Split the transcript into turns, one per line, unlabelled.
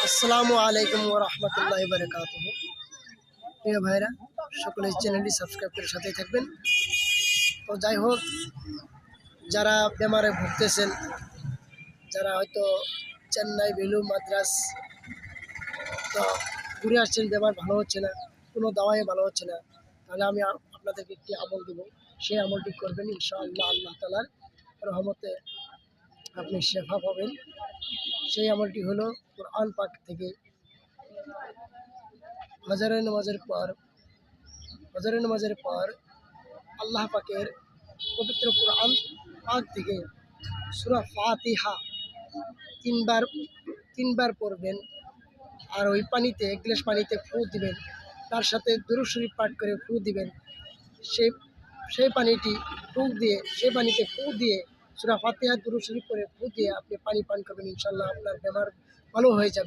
আসসালামু আলাইকুম ওয়া রাহমাতুল্লাহি ওয়া বারাকাতুহু। প্রিয় ভাইরা, সকলে চ্যানেলটি সাবস্ক্রাইব করে সাথেই থাকবেন। তো যাই হোক, যারা বেমারে ভুগতেছেন, যারা হয়তো চেন্নাই, বেলুর, মাদ্রাস তো ঘুরে আসছেন, বেমার ভালো হচ্ছে না, কোনো দাওয়াই ভালো হচ্ছে না, তাহলে আমি আপনাদেরকে একটি আমল দেবো। সেই আমলটি করবেন, ইনশাআল্লাহ আল্লাহ তাআলার রহমতে আপনি শেফা পাবেন। সেই আমলটি হলো কোরআন পাক থেকে ফজরের নামাজের পর আল্লাহ পাকের পবিত্র কোরআন পাক থেকে সূরা ফাতিহা তিনবার তিনবার পড়বেন। আর ওই পানিতে, এক গ্লাস পানিতে ফু দিবেন, তার সাথে দুরূদ শরীফ পাঠ করে ফু দিবেন। সেই সেই পানিতে ফু দিয়ে সূরা ফাতিহা দুরূদ শরীফ করে ফু দিয়ে আপনি পানি পান করবেন। ইনশাআল্লাহ আপনার বেমার ভালো হয়ে যাবে।